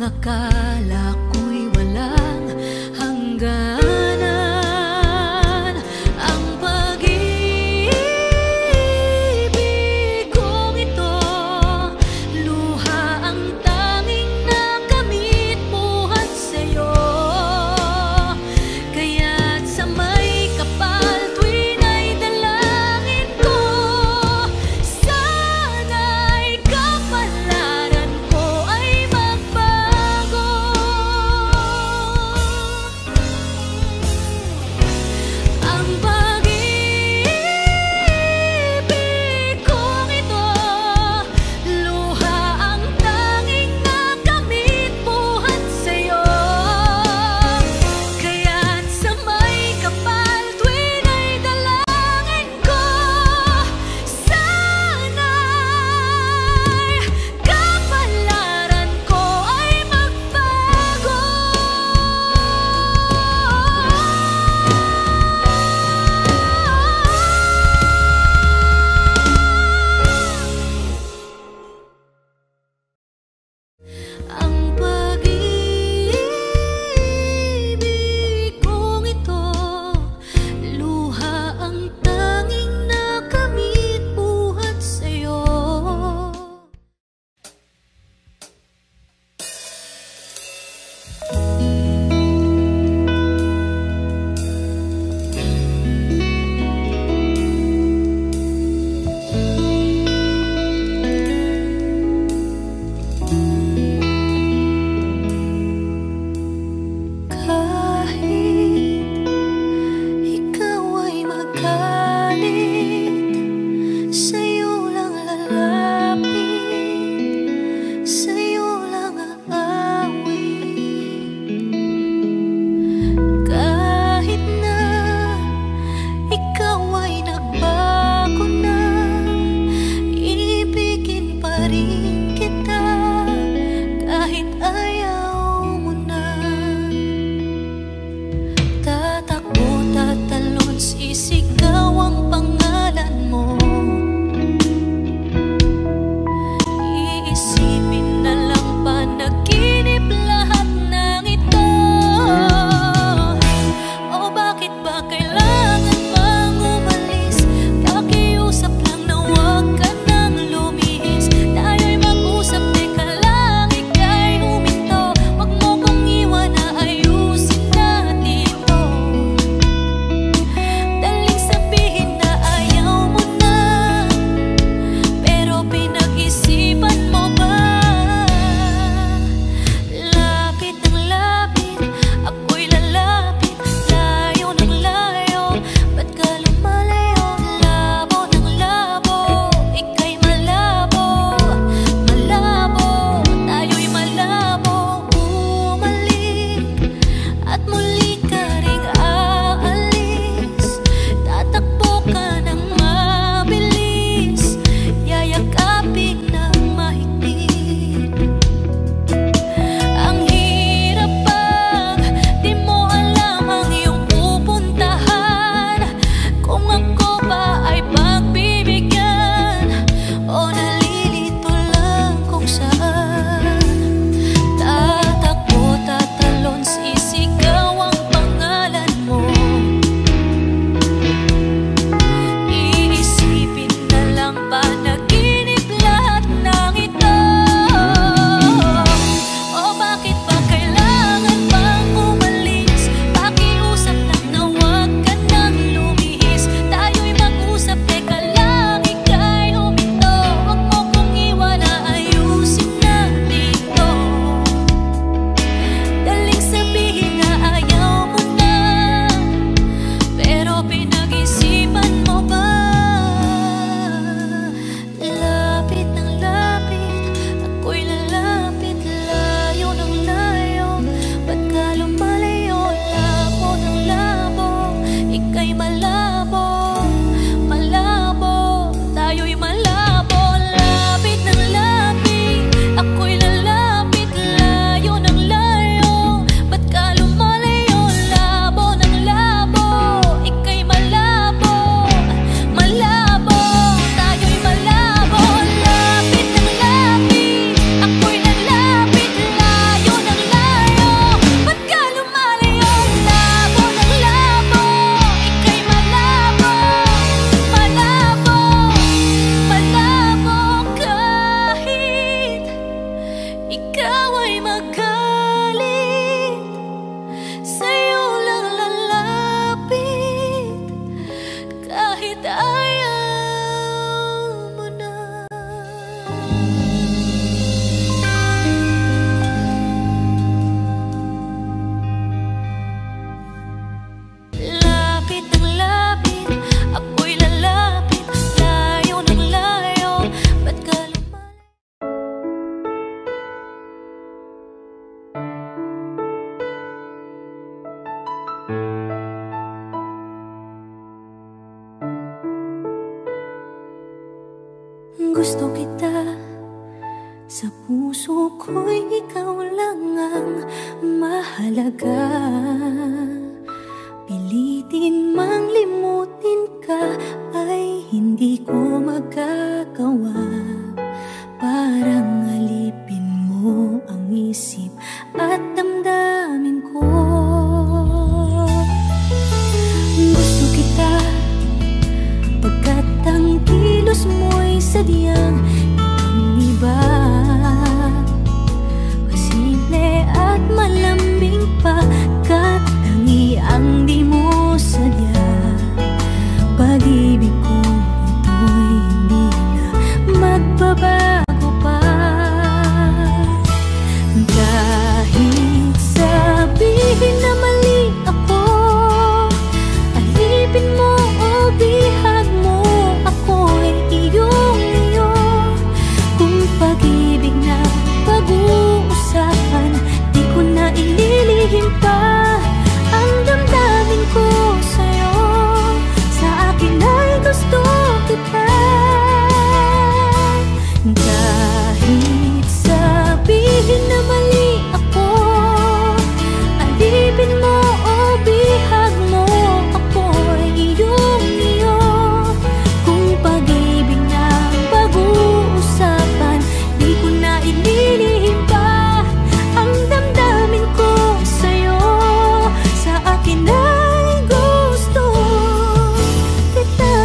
Akala ko'y walang hangganan. Ang pag-ibig kong ito, luha ang tanging nakamit buhat sa'yo. Kaya't sa may kapal tuwin ay dalangin ko, sana'y kapalaran ko ay magbago. Gusto kita, sa puso ko'y ikaw lang ang mahalaga. Pilitin mang limutin ka ay hindi ko magagawa. Parang alipin mo ang isip at damdamin ko. Gusto kita, pagkat ang kilos mo'y sadyang ibang-iba. Masimple at malambing pa, kat tangi ang di mo sadya. Pag-ibig ko ito'y hindi na magbabago pa. Kahit sabihin na mali ako, alipin mo o bihag mo, ako'y iyong-iyo. Kung pag-ibig na pag-uusapan, di ko na ililihim pa ang damdamin ko sa'yo. Sa akin ay gusto kita. Kahit sabihin na mali ako, alipin mo o bihag mo, ako'y iyong-iyo. Kung pag-ibig na pag-uusapan, di ko na ililihim pa ang damdamin ko sa'yo. Sa akin ay gusto kita.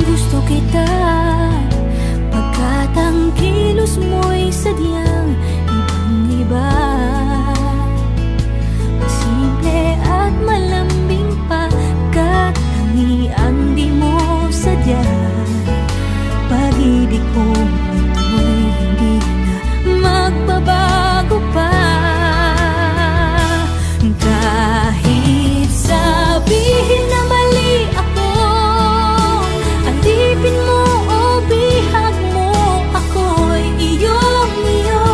Gusto kita, pagkat ang kilos mo'y sadyang ibang-iba. Masimple at malambing pa, kat tangi ang di mo sadya. Pag-ibig ko ito'y hindi na magbabago pa. Kahit sabihin na mali ako, alipin mo o bihag mo, ako'y iyong-iyo.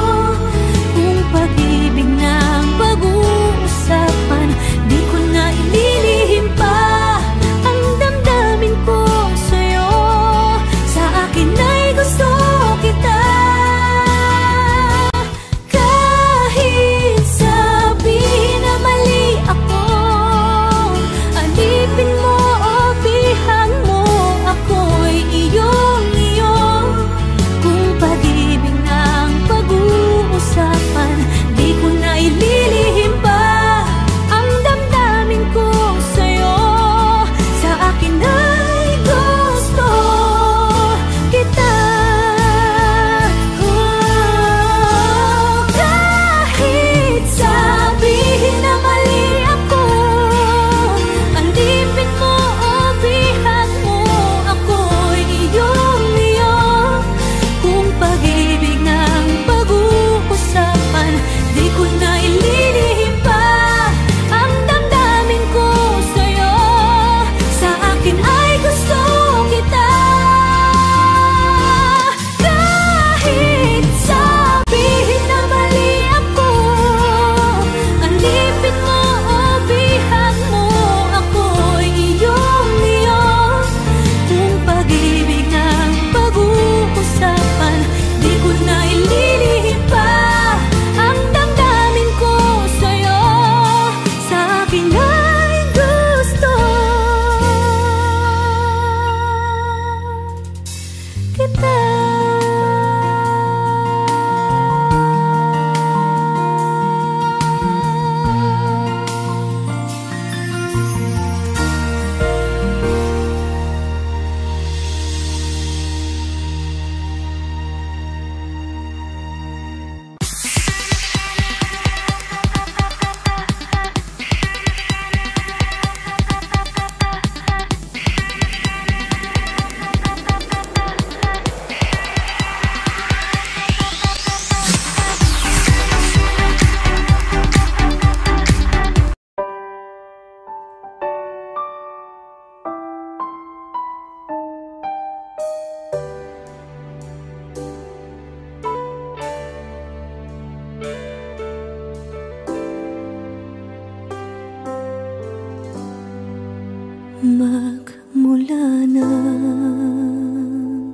magmula nang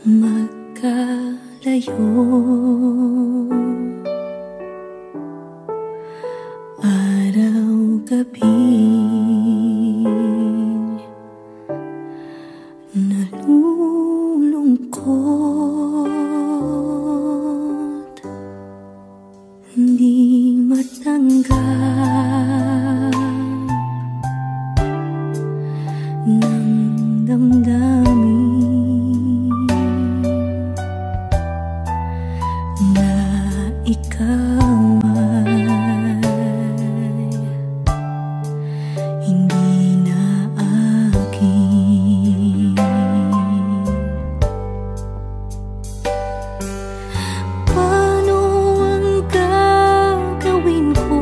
magkalayo. Araw-gabing nalulungkot, hindi matanggap ng damdamin na ikaw ay hindi na akin. Paano ang gagawin ko?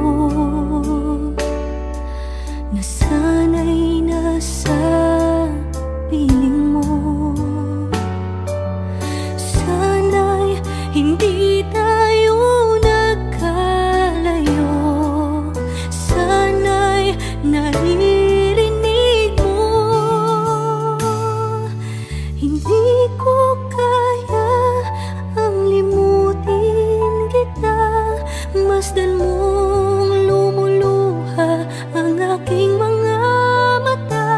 Nasanay na sa piling mo. Sana'y hindi tayo nagkalayo. Sana'y naririnig mo. Hindi ko kaya ang limutin kita. Masdan mong lumuluha ang aking mga mata.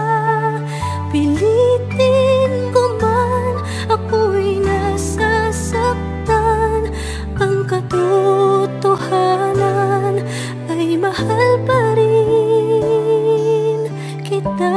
Pilitin ko man, ako'y nasasaktan. Ang katotohanan ay mahal pa rin kita.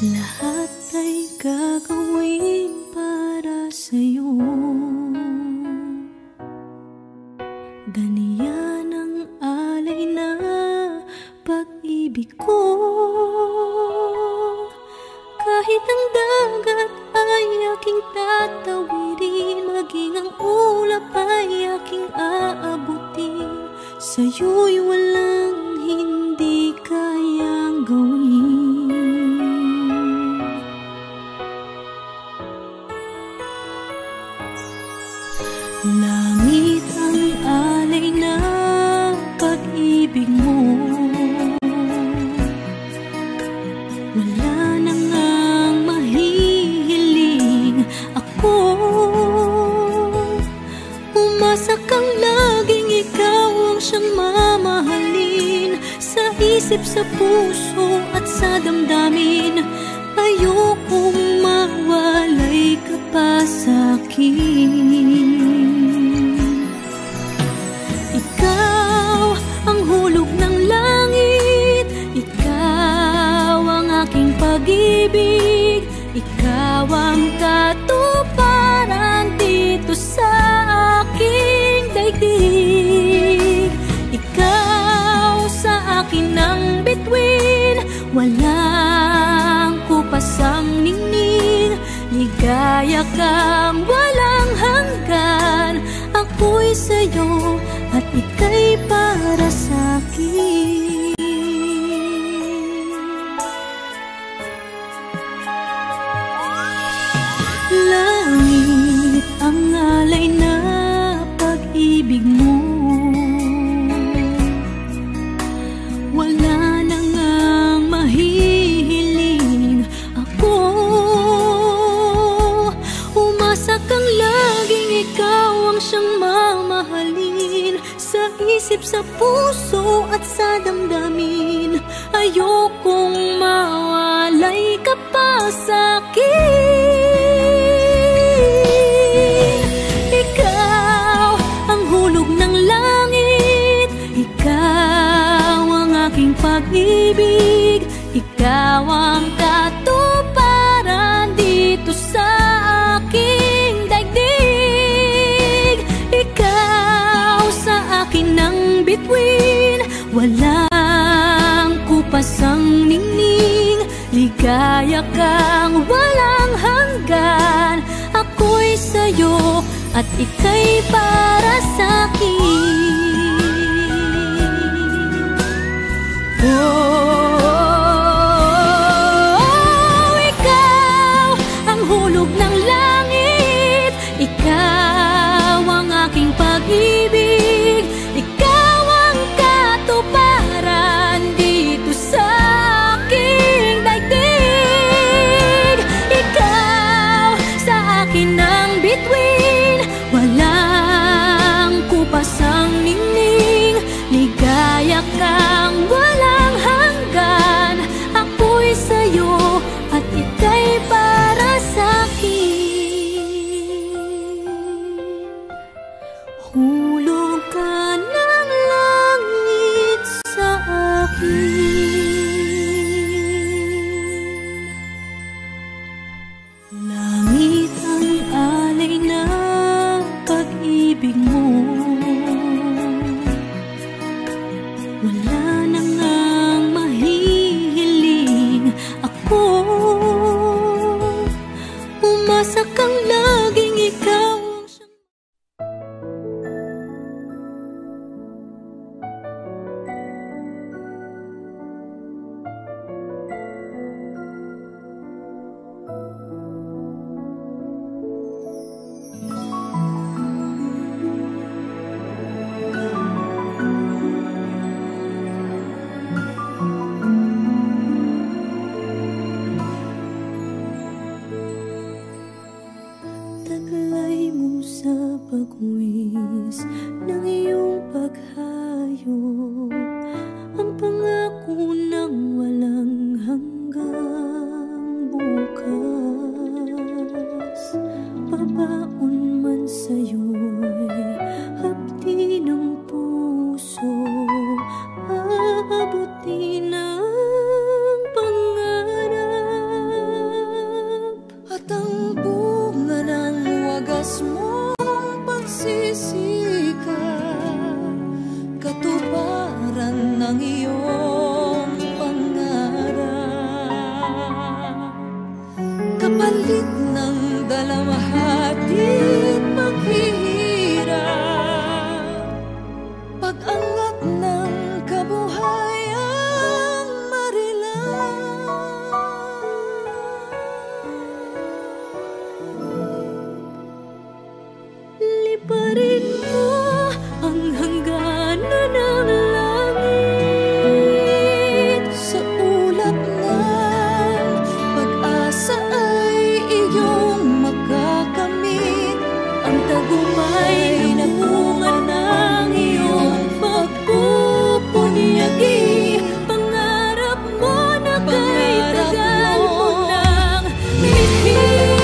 Lahat ay gagawin para sa'yo. Ganiyan ang alay na pag-ibig ko. Kahit ang dagat ay aking tatawirin, maging ang ulap ay aking aabutin, sa'yo'y walang hindi kayang gawin. Langit ang alay na pag-ibig mo. Wala na ngang mahihiling ako. Umasa kang laging ikaw ang siyang mamahalin, sa isip, sa puso at sa damdamin. Ayokong mawalay ka pa sa'kin. Ikaw ang hulog ng langit, ikaw ang aking pag-ibig, ikaw ang katuparan dito sa aking daigdig. Ikaw sa akin ang bituin, walang kupasang ningning. Ligaya kang walang hanggan, ako'y sa'yo at ika'y para sa'kin. Langit ang alay na pag-ibig mo. Wala na ngang mahihiling ako. Umasa kang laging ikaw ang siyang mamahalin, sa isip, sa puso at sa damdamin. Ayokong mawalay ka pa sa'kin. Ikaw ang hulog ng langit, ikaw ang aking pag-ibig, ikaw ang katuparan dito sa aking daigdig. Ikaw sa akin ang bituin, walang kupasang ningning. Ligaya kang walang hanggan, ako'y sa'yo at ika'y para sa'kin. Oh, ikaw ang hulog ng langit, ikaw ang aking pag-ibig, ikaw ang katuparan dito sa aking daigdig. Ikaw sa akin ang bituin, walang pag-angat ng kabuhayang marilang. Liparin mo ang hangganan ng langit. Sa ulap ng pag-asa ay iyong makakamit Ang tagumpay na bunga ng iyong pagpupunyagi. Pangarap mo na kay tagal mo nang mithin.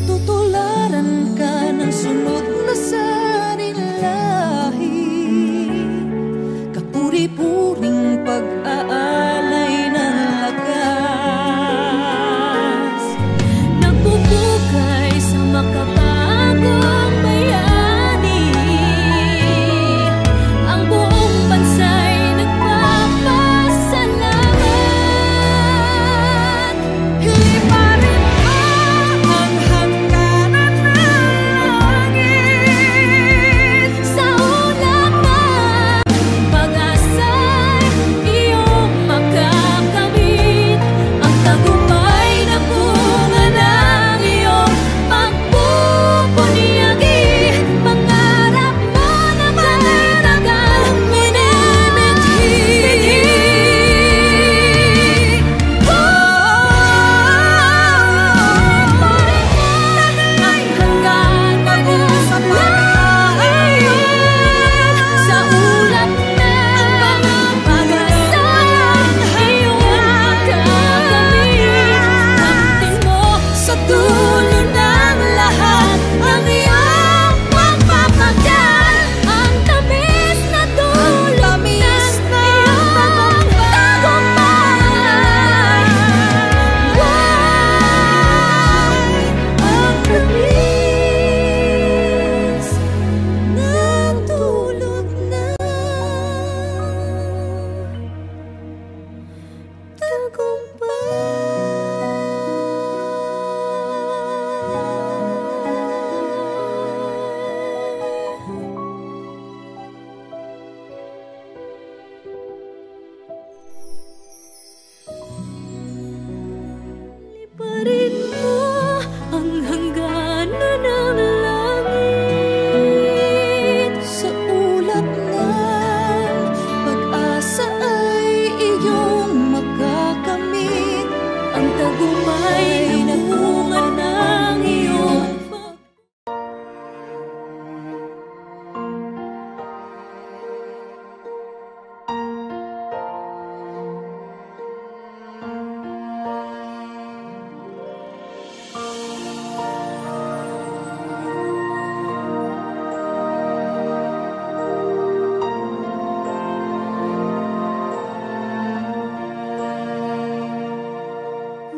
Tutularan ka ng sunod na sarilahi, kapuri-puring pag-aalay ng lakas. Nagpupukay sa makabagong bayani. Ang buong bansa'y nagpapasalamat. Liparin mo Ang hangganan ng langit. sa ulap ng pag-asa'y iyong makakamit. Ang tagumpay na bunga ng iyong pagpupunyagi. Pangarap mo na kay tagal mo nang mithin. Ang hangganan ng langit. Sa ulap ng pag-asa'y iyong makakamit. Kamtin mo Sa dulo ng lahat ang iyong magpapagal. ang tamis na dulot tamis ng na iyong tagumpay. Ang tamis ng dulot ng Liparin mo ang hangganan ng langit. Sa ulap ng pag-asa ay iyong makakamit. Ang tagumpay na bunga ng iyong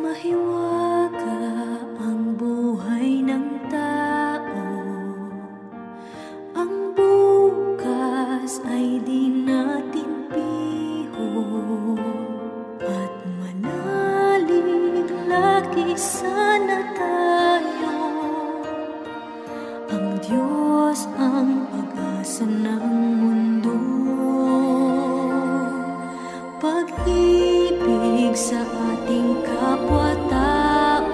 mahiwaga ang buhay ng tao. Ang bukas ay di natin piho. At manalig lagi sana tayo. Ang Diyos ang pag-asa ng mundo. Pag-ibig sa ating kapwa-tao.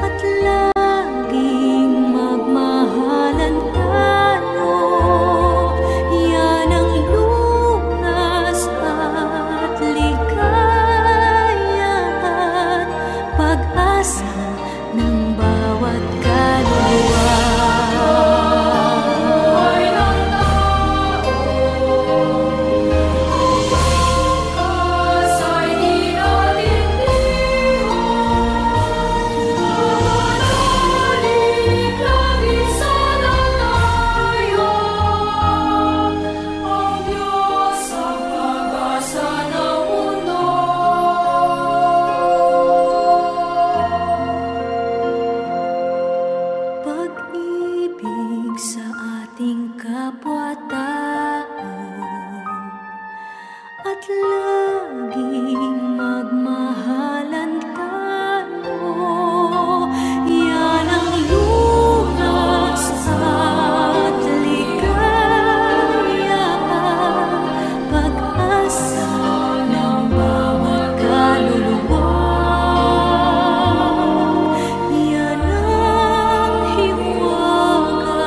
At laging magmahalan tayo. Yan ang lunas at ligayahan laging magmahalan tayo. Yan ang lunas at ligaya, pag-asa ng bawat kaluluwa. Yan ang hiwaga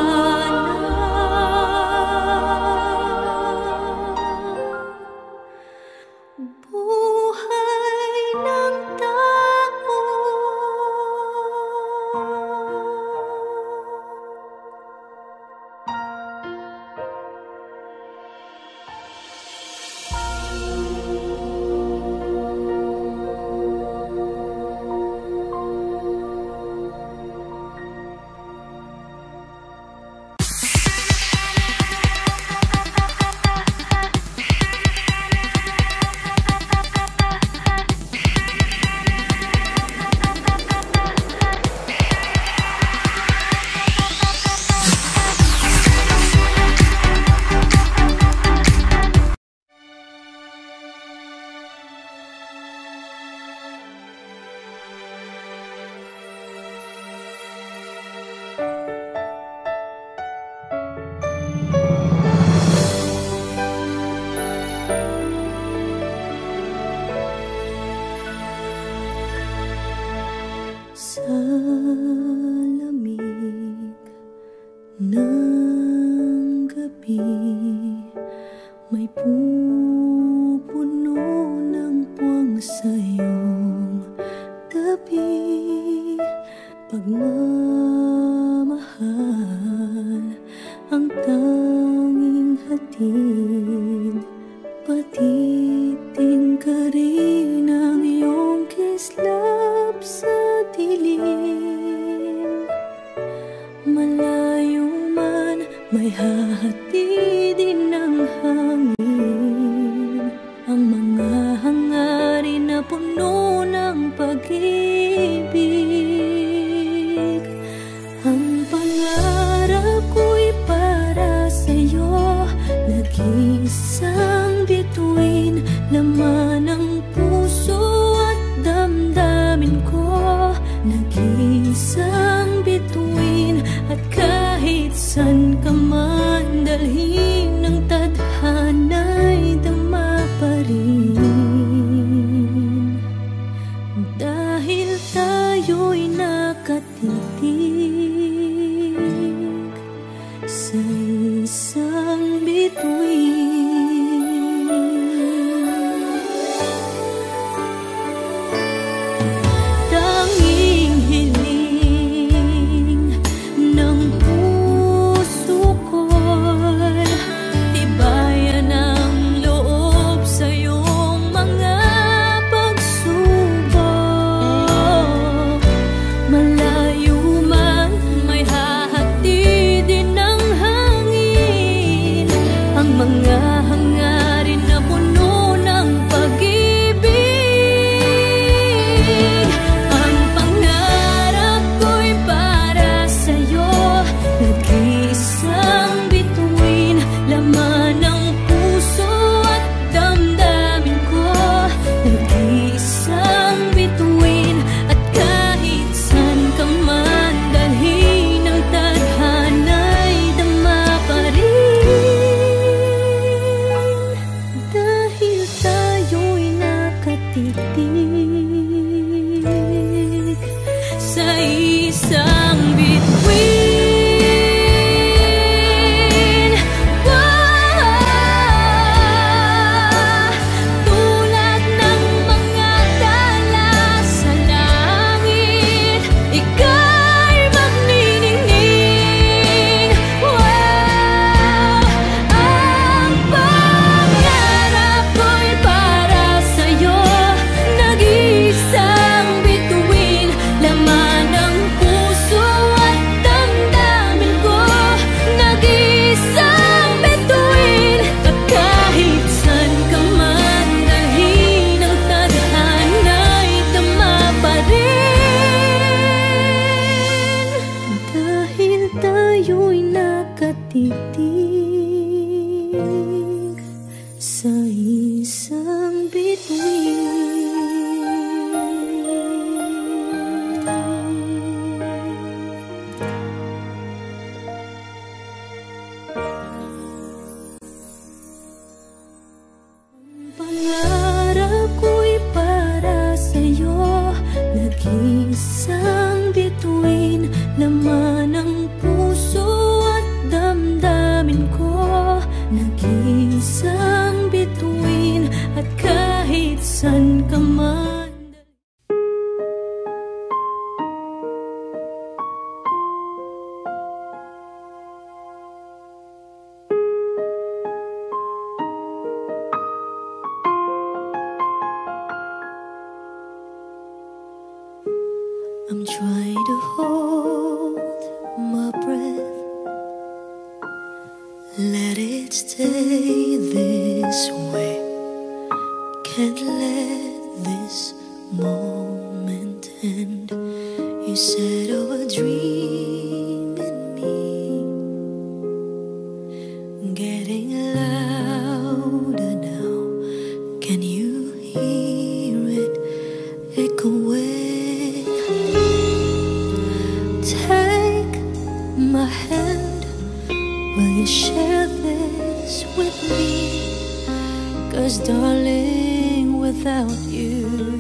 na buhay ng tao. Sa lamig ng gabi, may pupuno ng puwang sa iyong tabi. Pagmamahal ang tanging hatid, patiting ka rin ang iyong kislap sa dilim. Malayo man, may hahatidin ng hangin, ang mga hangarin na puno ng pag-ibig. Ang pangarap ko'y para sa'yo, nag-iisang bituin, laman ng puso at damdamin ko. Nag-iisang bituin, at kahit san ka man dalhin, ng tadhana'y dama pa rin. Pangarap ko'y para sa'yo, nag-iisang bituin, laman ng puso at damdamin ko. Nag-iisang bituin at kahit san ka man. I'm trying to hold my breath, let it stay this way. Can't let this moment end. You said a dream in me, getting louder now. Can you hear it echoing? Take my hand, will you share this with me? 'Cause darling, without you,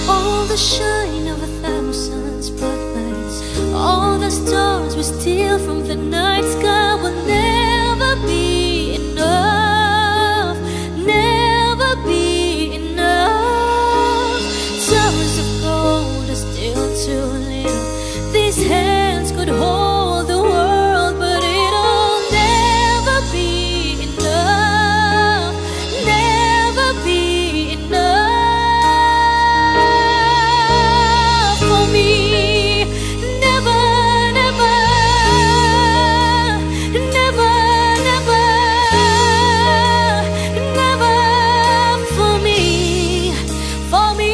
all the shine of 1,000 spotlights, all the stars we steal from the night sky will never be enough, never be enough. Towers of gold are still too little. These hands could hold the world, but it'll never be enough, never be enough for me. Never, never, never, never, never for me, for me.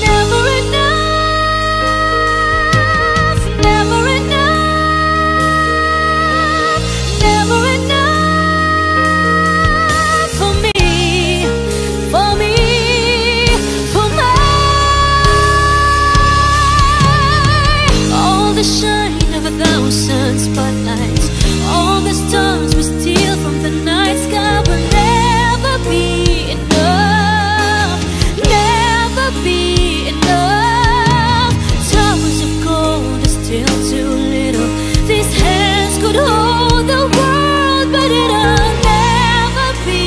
Never enough, never enough, never enough for me, for me, for mine. All the shine of 1,000 spotlights, all the stars we steal from the night sky will never be enough, never be enough. Towers of gold are still too little. These hands could hold the world, but it'll never be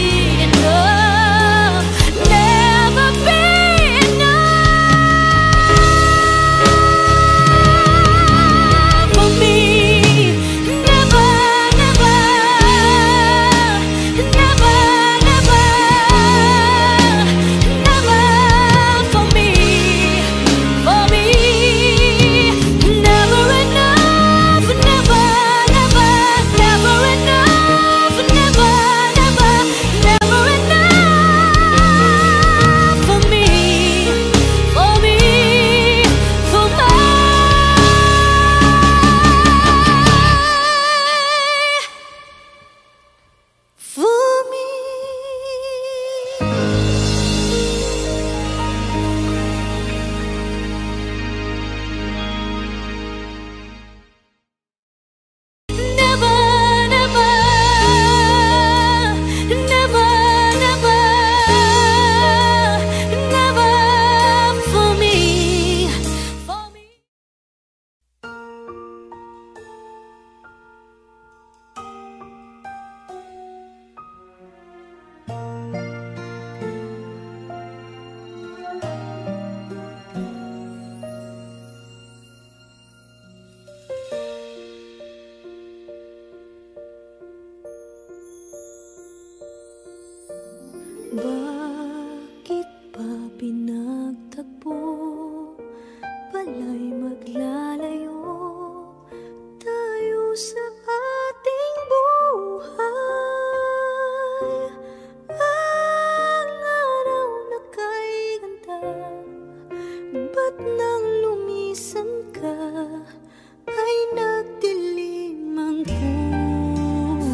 enough, never be enough for me. Never, never, never, never, never for me, for me. Never enough, never, never, never enough, never, never, never enough for me, for me, for me. Never, never, never, never, never for me, for me. Bakit pa pinagtagpo? Pala'y maglalayo tayo sa ating buhay. Ang araw na kay ganda, ba't nang lumisan ka ay nagdilim ang kulay?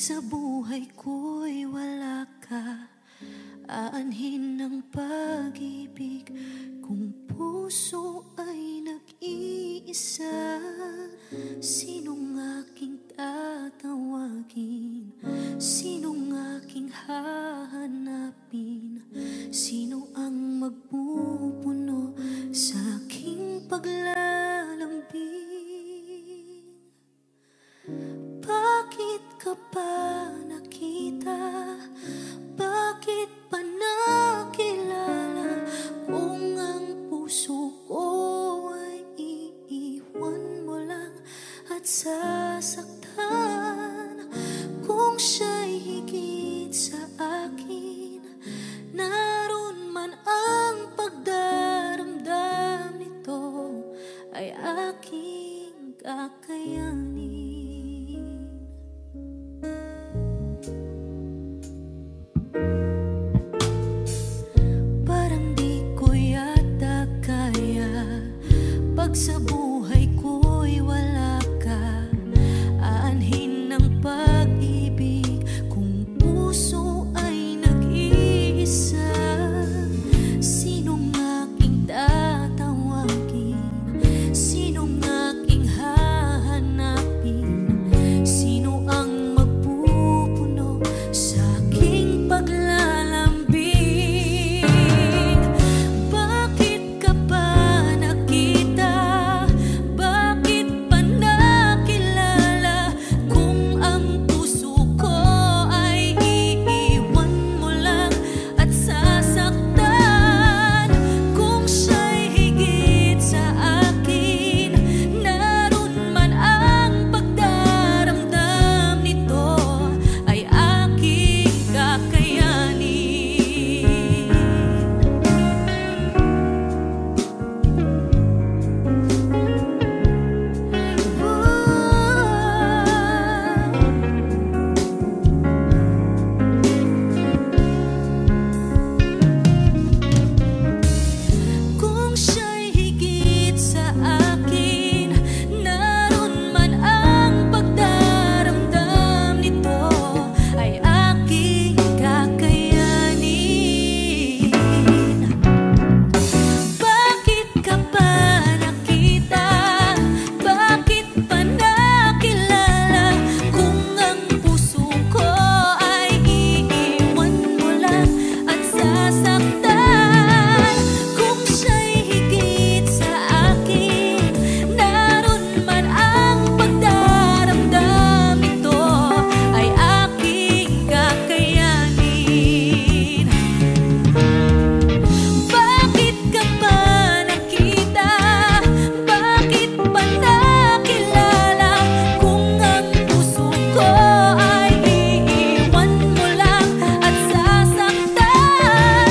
sa buhay ko'y wala ka, aanhin ng pag-ibig kung puso ay nag-iisa. Sinong aking tatawagin? Sinong aking hahanapin? Sino ang magpupuno sa aking paglalambing? Bakit ka pa nakita? Bakit pa nakilala? Kung ang puso ko ay iiwan mo lang at sasaktan. Kung siya'y higit sa akin, naroon man ang pagdaramdam nito, ay aking kakayanin. Parang di ko yata kaya pag sa buhay ko'y wala ka, aanhin ng pag-ibig kung puso ay nag-iisa. Sinong aking tatawagin? Sinong aking hahanapin? Sino ang magpupuno sa aking paglalambing? Bakit ka pa nakita? Bakit pa nakilala? Kung ang puso ko ay iiwan mo lang at sasaktan. Kung siya'y higit sa akin, naroon man ang pagdaramdam nito, ay aking kakayanin. Kung siya'y higit sa akin, naroon man ang pagdaramdam nito, ay aking kakayanin. Bakit ka pa nakita? Bakit pa nakilala? Kung ang puso ko ay iiwan mo lang at sasaktan. Kung siya'y higit sa akin, naroon man ang pagdaramdam nito, ay aking kakayanin. Bakit ka pa nakita? Bakit pa nakilala? Kung ang puso ko ay iiwan mo lang at sasaktan.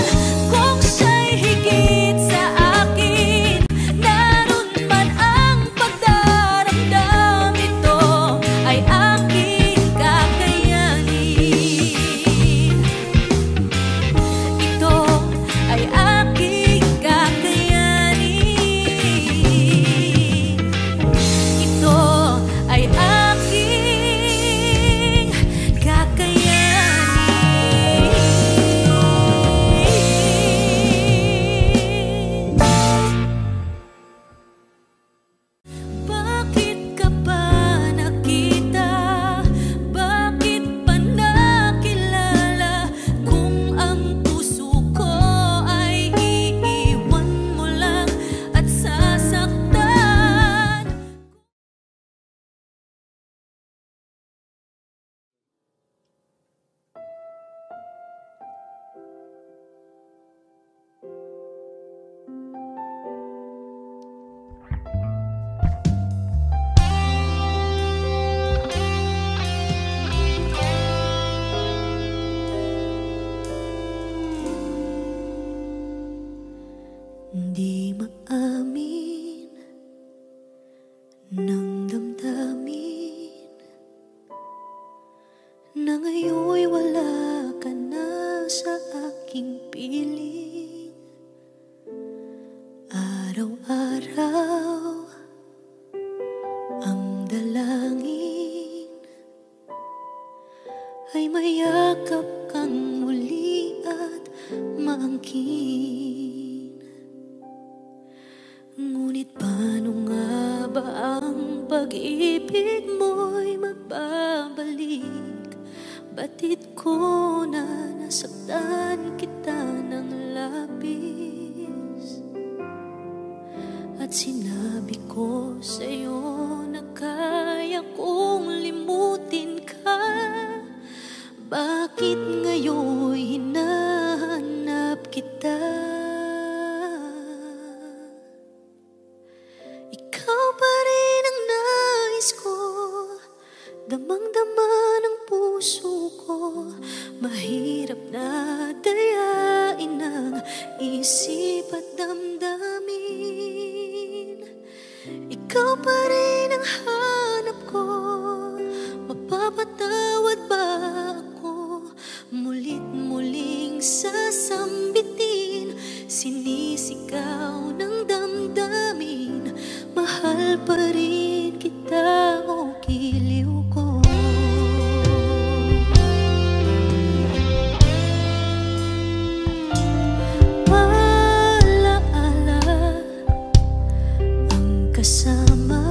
Kung siya'y higit sa akin, naroon man ang pagdaramdam nito, ay aking kakayanin. Ito ay aking kakayanin. Ito ay aking kakayanin. Bakit ka pa nakita? Bakit pa nakilala? Kung ang puso ko ay iiwan mo lang at sasaktan. Di maamin ng damdamin na ngayon'y wala ka na sa aking piling. Araw-araw ang dalangin ay mayakap kang muli at maangkin. Ngunit paano nga ba ang pag-ibig mo'y magbabalik? Batid ko na nasaktan kita ng labis, at sinabi ko sa'yo na kaya kong limutin ka. Bakit ngayon hinahanap kita? Ikaw pa rin ang nais ko, damang-dama ng puso ko. Mahirap na dayain ang isip at damdamin. Ikaw pa rin ang hanap ko, mapapatawad ba ako? Mulit-muling sasambitin, sinisigaw ng damdamin. Mahal pa rin kita o giliw ko. Alaala ang kasama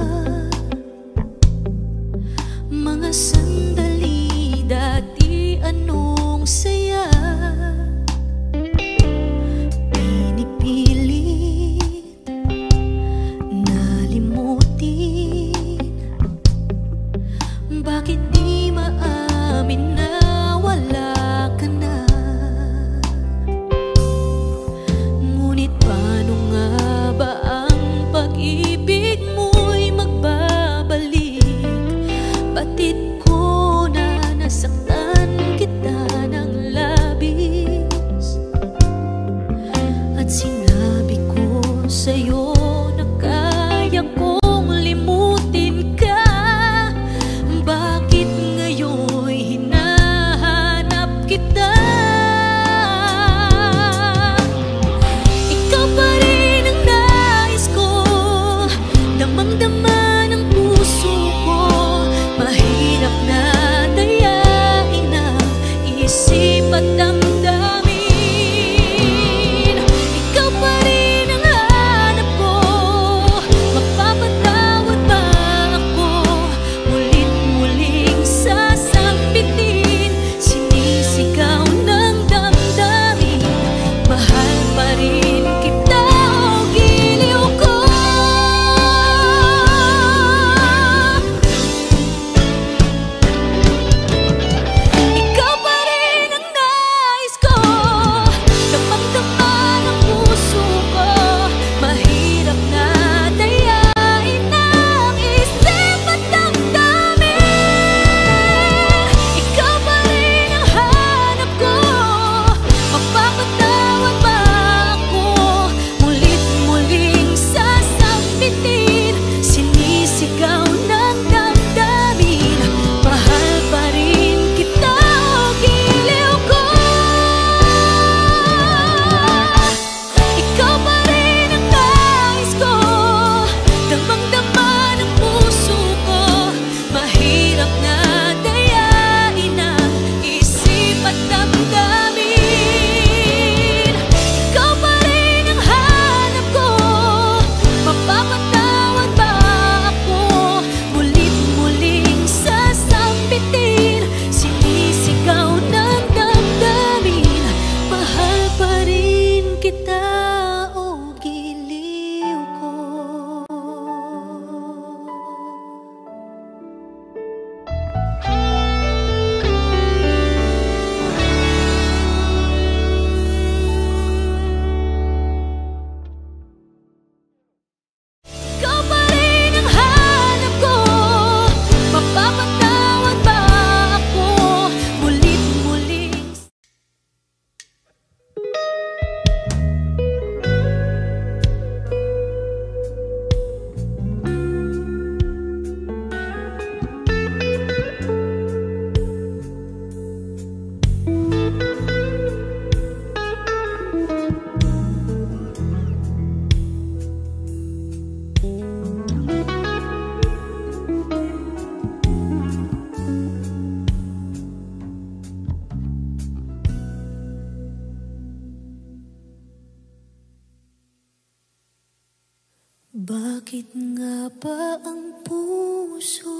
Bakit nga ba ang puso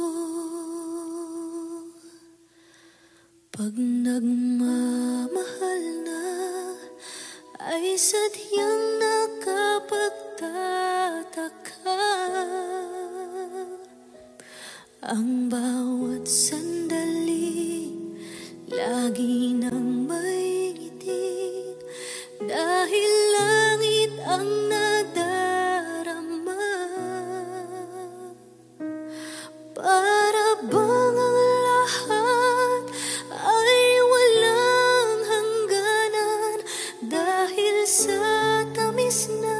pag nagmamahal na ay sadyang nakapagtataka? Ang bawat sandali lagi nang may ngiti, dahil langit ang nadarama. Para bang ang lahat ay walang hangganan dahil sa tamis na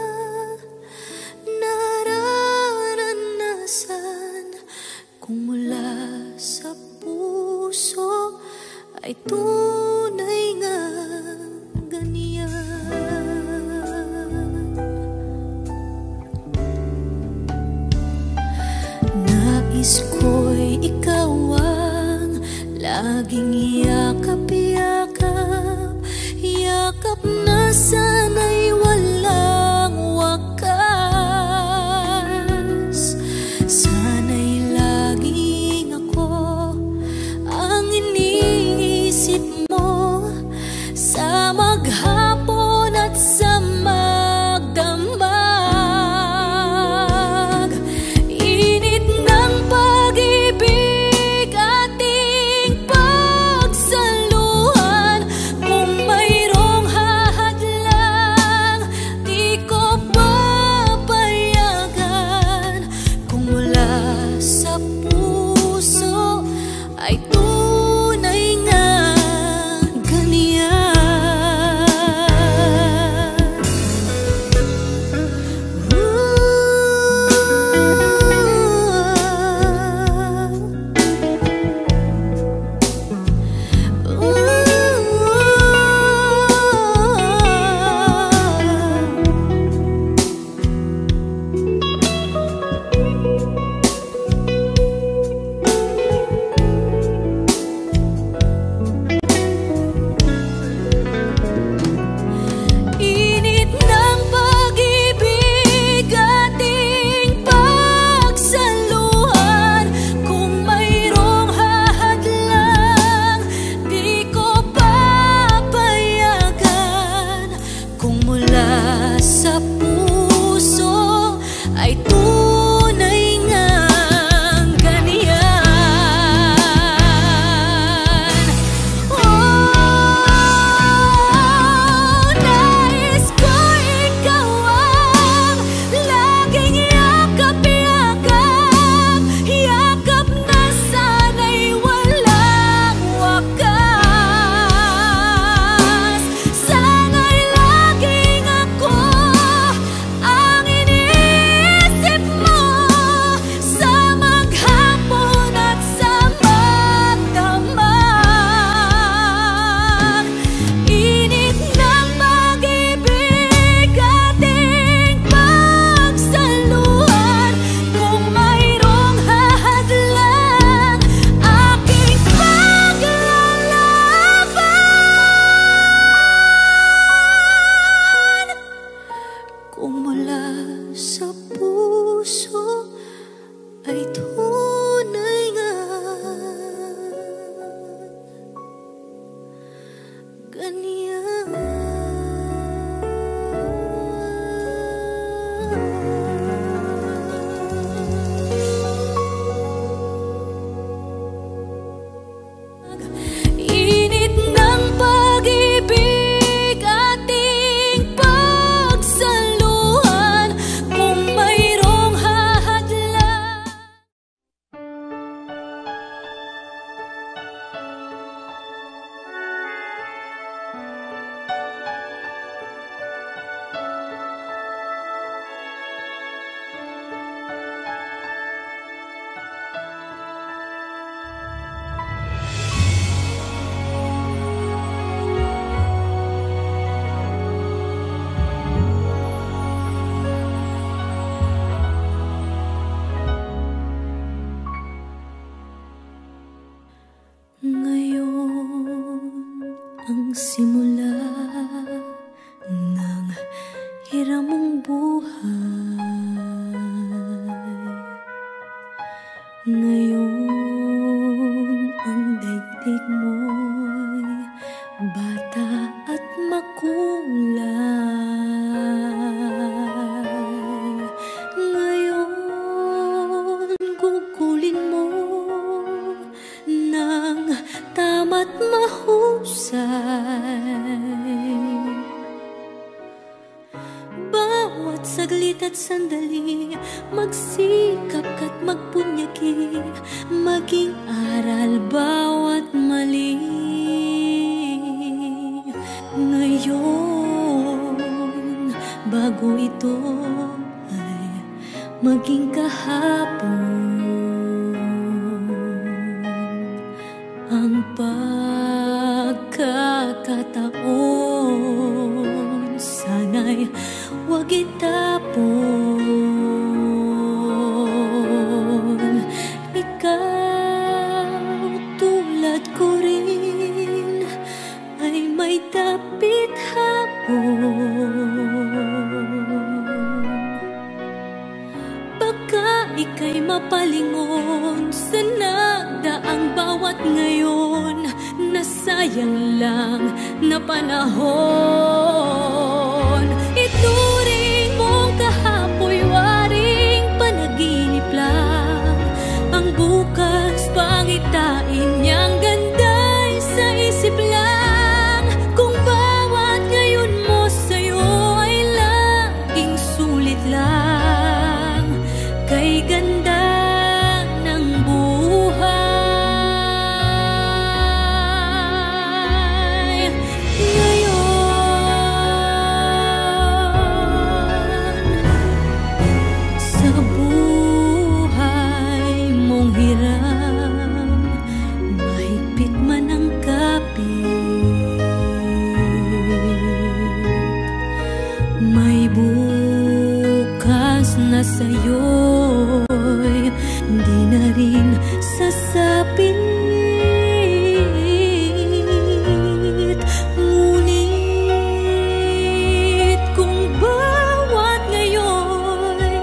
nararanasan. Kung mula sa puso ay tunay nga ganyan. Nais ko'y ikaw ang laging yakap-yakap, yakap na sana'y walang wakas. Sana'y laging ako ang iniisip mo sa maghapon at sa magdamag. Init ng pag-ibig ating pagsaluhan, kung mayroong hahadlang di ko papayagan. Kung mula sa puso ay tunay nga ganyan. Init ng pag-ibig ating pagsaluhan, kung mayroong hahadlang di ko papayagan. Kung mula sa puso ay tunay nga ganyan. Nais ko ikaw ang laging yakap-yakap, yakap na sana'y walang wakas. Sana'y laging ako ang iniisip mo sa maghapon at sa magdamag. Init ng pag-ibig ating pagsaluhan, kung mayroong hahadlang aking paglalaban. Kung mula sa puso ay tunay nga ganyan. Init ng pag-ibig ating pagsaluhan, kung mayroong hahadlang. ang simula ng hiramong buhay. at mahusay. Bawat saglit at sandali, magsikap ka't magpunyagi, maging aral bawat mali. Ngayon, bago ito ay maging kahapon, ang pagkakataon sana'y huwag itapon. Ikaw tulad ko rin ay may dapit hapon. Baka ika'y mapalingon sa nagdaang bawat ngayon, nasayang lang na panahon. Ituring mong kahapoy waring panaginip lang, ang bukas pangitain niyang ganda'y sa isip lang. Kung bawat ngayon mo sa'yo ay laging sulit lang, kay ganda ng buhay. Ngayon, sa buhay mong hiram, mahigpit man ang kapit, may bukas na sa'yo'y di na rin sasapit. Ngunit kung bawat ngayon'y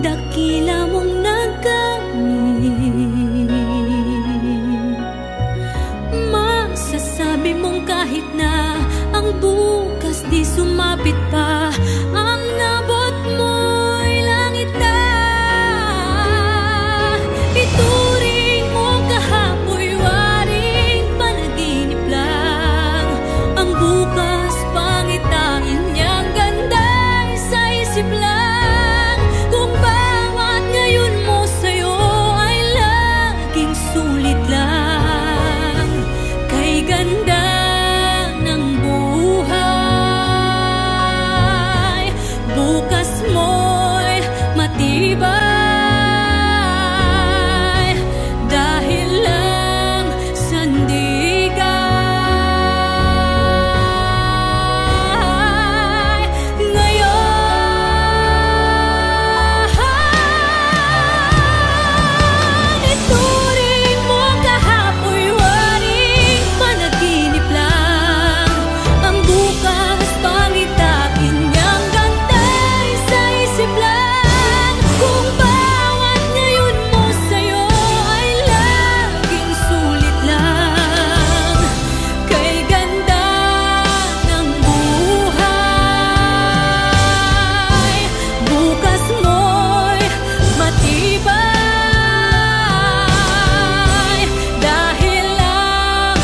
dakila mong nagamit, masasabi mong kahit na ang bukas di sumapit pa, ang nabot mo'y langit na. Ituring mong kahapoy waring panaginip lang, ang bukas pangitain niyang ganda'y sa isip lang. Kung bawat ngayon mo sa'yo ay laging sulit lang, kay ganda ng buhay. Bukas mo'y matibay dahil lang sandigay. Ngayon, ituring mo kahapoy waring panaginip lang, ang bukas pangitain niyang ganda'y sa isip lang. Kung bawat ngayon mo sa'yo ay laging sulit lang, kay ganda ng buhay. Bukas mo'y matibay dahil lang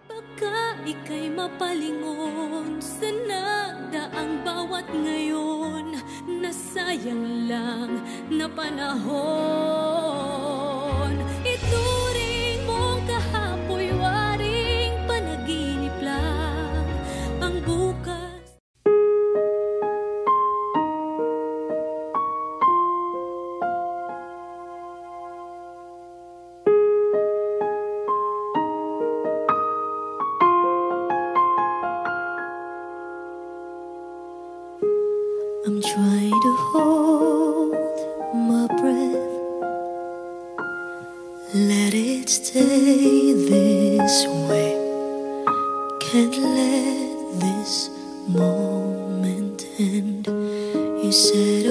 baka ika'y mapalingon sa nagdaang bawat ngayon, nasayang lang na panahon. Ituring mong kahapoy waring panaginip lang, ang bukas. I'm trying to hold my breath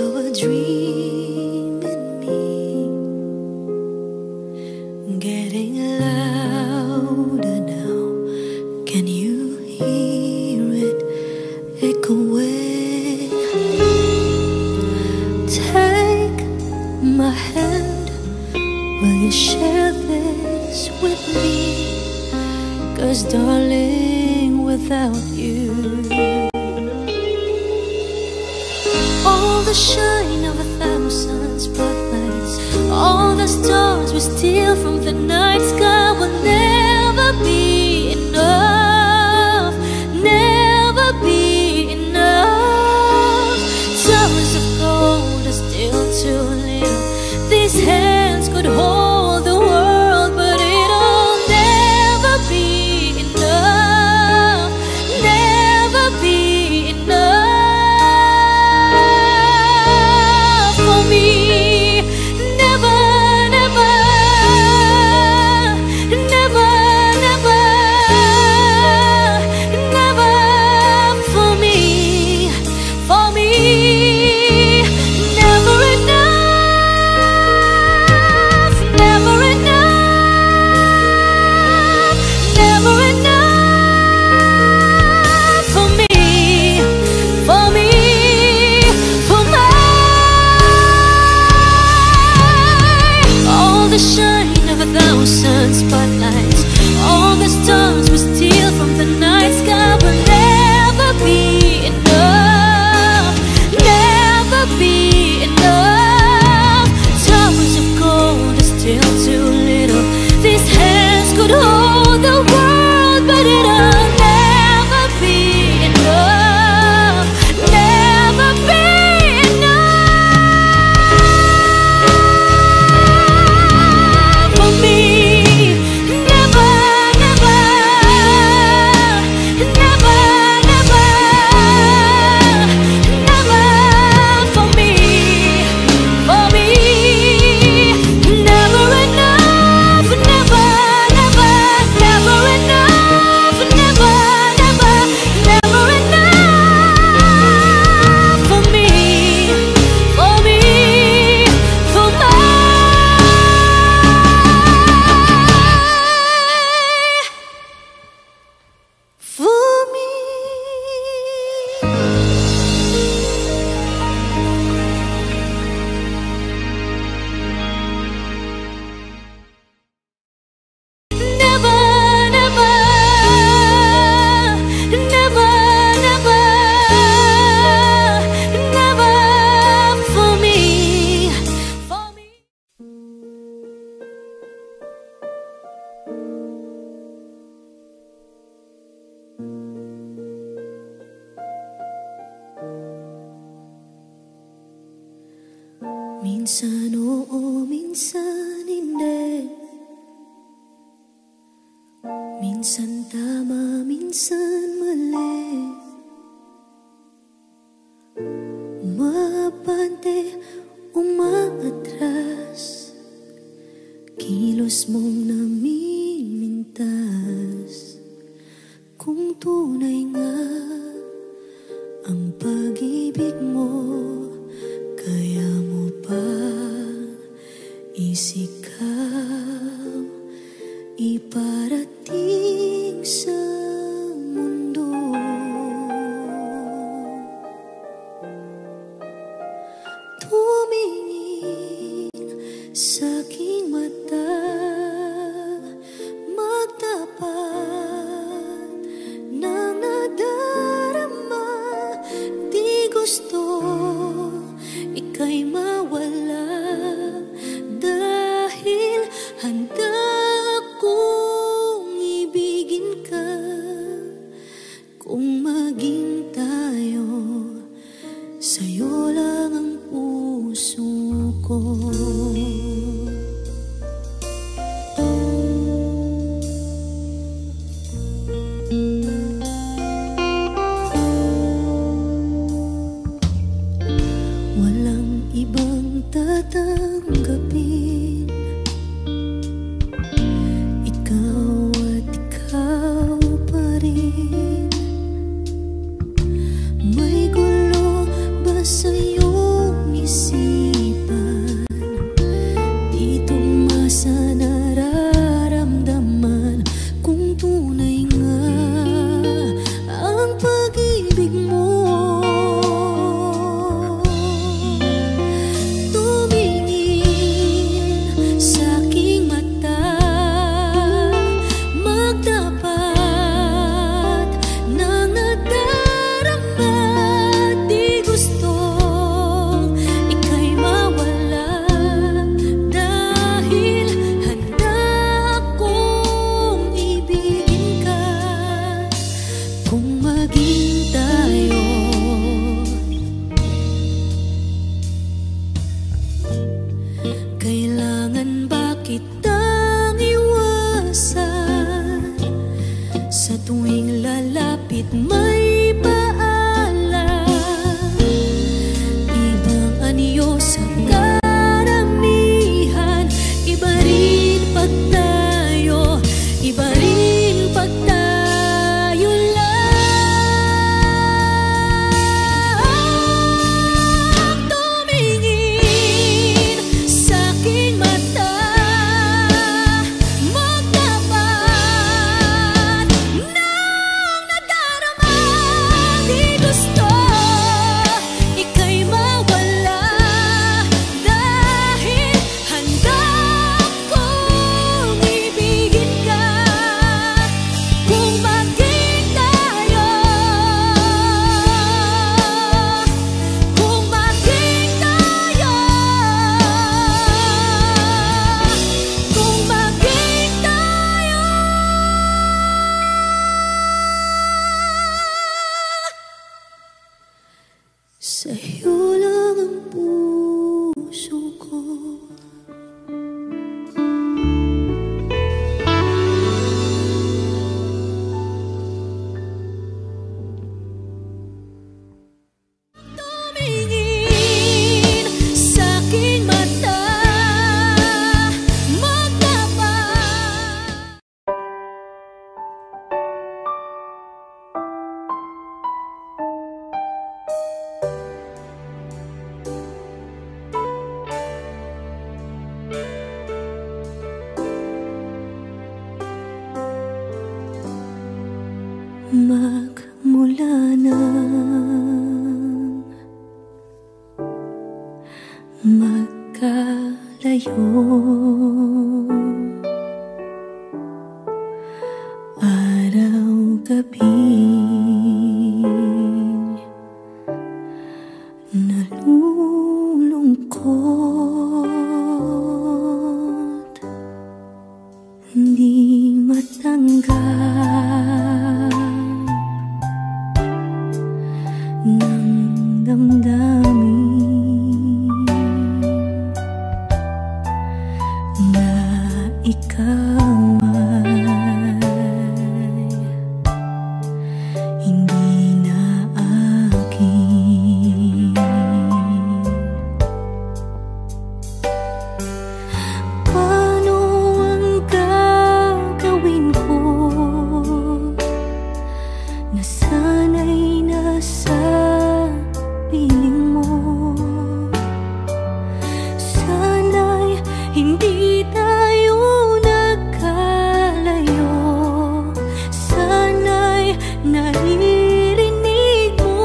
saw a dream in me, getting louder now. Can you hear it echoing? Take my hand, will you share this with me? 'Cause darling, without you, all the shine of 1,000 spotlights, all the stars we steal from the night sky will never be enough, never be enough. Towers of gold are still too little. These hands could hold the world, but it'll never be enough, never be enough for me. Never, never, never, never, never for me, for me. Never enough, never enough, never enough for me, for me, for mine. All the shine of 1,000 spotlights, all the stars we steal from the night sky will never be enough, never be enough. Towers of gold are still too little. These hands could hold the world, but it'll never be enough, never be enough for me. Never, never, never, never, never for me, for me. Never enough, never, never, never enough, never, never, never enough for me, for me, for me. Never, never, never, never, never for me, for me. Minsan oo, minsan hindi. Minsan tama, minsan mali. Umabante, umaatras. Kilos mong namimintas. Kung tunay nga ang pag-ibig mo, kaya mo pa isikap iparating sa mundo. Tumingin sa aking mata, magtapat ng nadarama. Di gusto ika'y mawala, dahil handa akong ibigin ka. Kung maging tayo, sa'yo lang ang puso ko. Walang ibang tatanggapin, ikaw at ikaw pa rin. May gulo ba sa iyong magmula nang magkalayo. Araw-gabing nalulungkot, hindi matanggap ng damdamin na ikaw hindi na akin. Paano ang gagawin ko na sana'y nasa piling mo? Sana'y hindi tayo nagkalayo. Sana'y naririnig mo.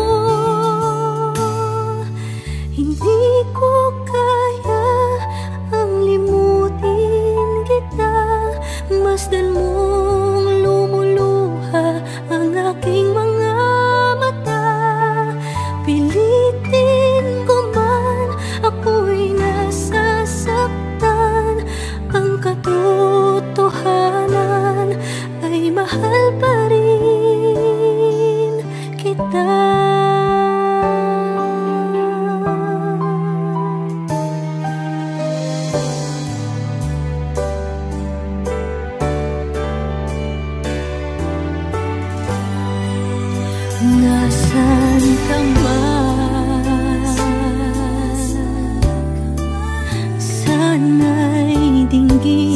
Hindi ko kaya ang limutin kita. Masdan mong lumuluha ang aking mga mata. Pilitin ko man, ako'y nasasaktan. Ang katotohanan ay mahal pa rin kita. Nasaan ka man, sana'y dinggin